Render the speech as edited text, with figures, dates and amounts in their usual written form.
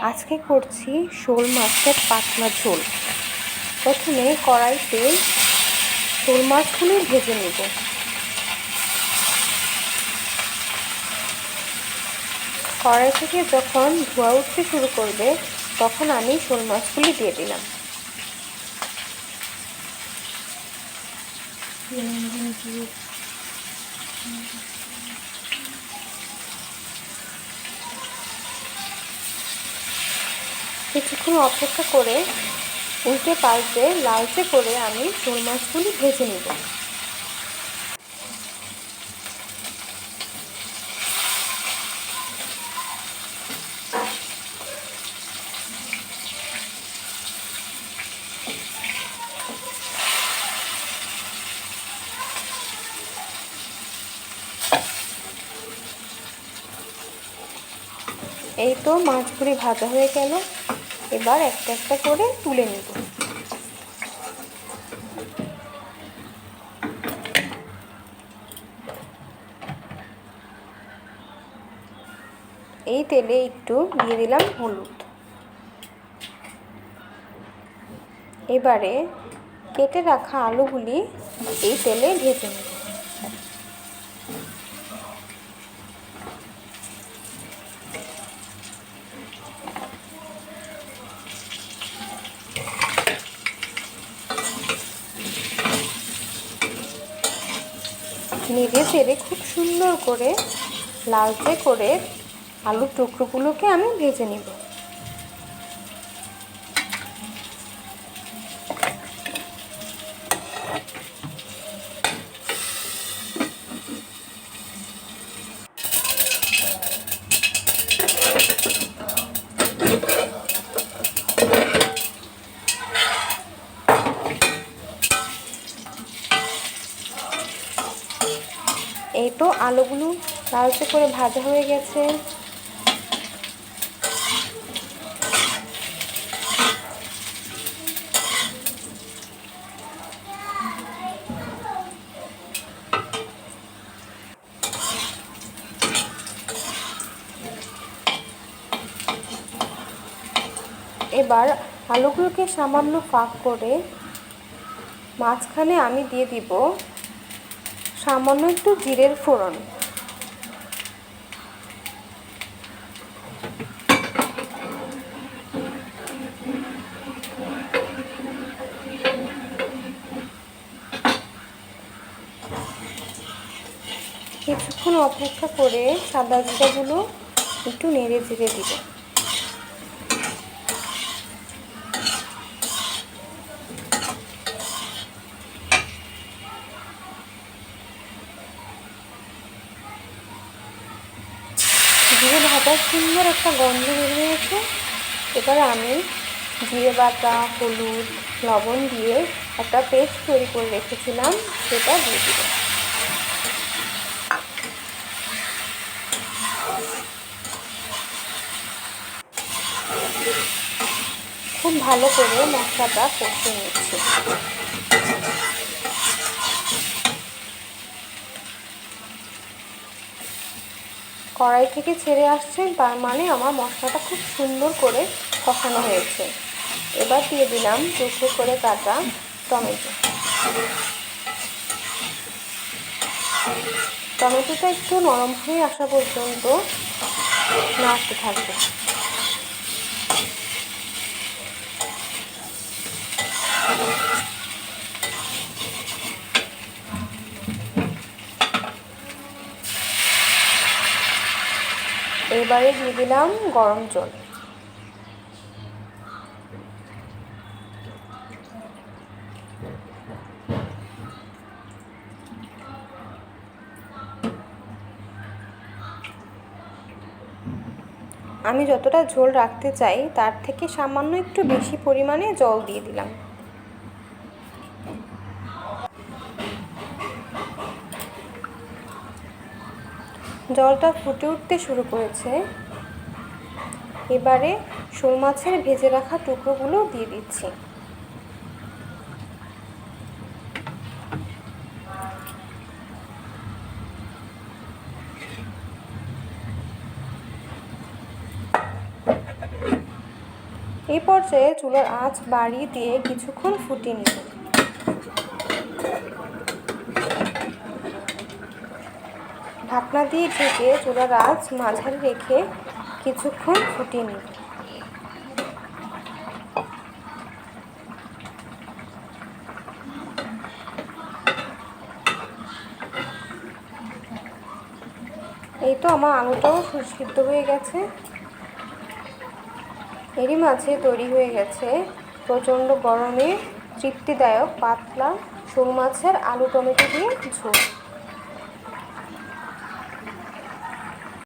আজকে করছি শোল মাছের পাতলা ঝোল। প্রথমে কড়াইতে শোল মাছগুলো ভেজে নেব। কড়াই থেকে যখন ধোঁয়া উঠতে শুরু করবে তখন আমি শোল মাছগুলি দিয়ে দিলাম। কিছুক্ষণ অপেক্ষা করে উল্টে পাল্টে লালচে করে আমি শোল মাছগুলি ভেজে নেব। এই তো মাছগুলি ভাজা হয়ে গেল। এবার একটা একটা করে তুলে নেব। এই তেলে একটু দিয়ে দিলাম হলুদ। এবারে কেটে রাখা আলুগুলি এই তেলে ভেজে নেব। নেড়ে চেড়ে খুব সুন্দর করে লালচে করে আলুর টুকরোগুলোকে আমি ভেজে নেব। এই তো আলুগুলো লালচে করে ভাজা হয়ে গেছে। এবার আলুগুলোকে সামান্য ফাঁক করে মাঝখানে আমি দিয়ে দিব সামান্য একটু জিরের ফোড়ন। কিছুক্ষণ অপেক্ষা করে সাদা জিরাগুলো একটু নেড়ে চেড়ে দিব। জিরে ভাজার সুন্দর একটা গন্ধ বেরিয়েছে। এবার আমি জিরে বাটা, হলুদ, লবণ দিয়ে একটা পেস্ট তৈরি করে রেখেছিলাম, সেটা দিয়ে দিব। খুব ভালো করে মশলাটা কষে নিচ্ছি। কড়াই থেকে ছেড়ে আসছে, তার মানে আমার মশলাটা খুব সুন্দর করে কষানো হয়েছে। এবার দিয়ে দিলাম টুকরো করে কাটা টমেটো। টমেটোটা একটু নরম হয়ে আসা পর্যন্ত নাড়তে থাকবে। এবারে দিয়ে দিলাম গরম জল। আমি যতটা ঝোল রাখতে চাই তার থেকে সামান্য একটু বেশি পরিমাণে জল দিয়ে দিলাম। জলটা ফুটে উঠতে শুরু করেছে। এবারে শোল মাছের ভেজে রাখা টুকরোগুলো দিয়ে দিচ্ছি। এই পর্যায়ে চুলার আঁচ বাড়িয়ে দিয়ে কিছুক্ষণ ফুটিয়ে নিব। ঢাকনা দিয়ে ঢেকে চুলার আঁচ মাঝারি রেখে কিছুক্ষণ ফুটিয়ে নিব। এই তো আমার আলুটাও সিদ্ধ হয়ে গেছে। এরই মাঝে তৈরি হয়ে গেছে প্রচণ্ড গরমে তৃপ্তিদায়ক পাতলা শোল মাছের আলু টমেটো দিয়ে ঝোল।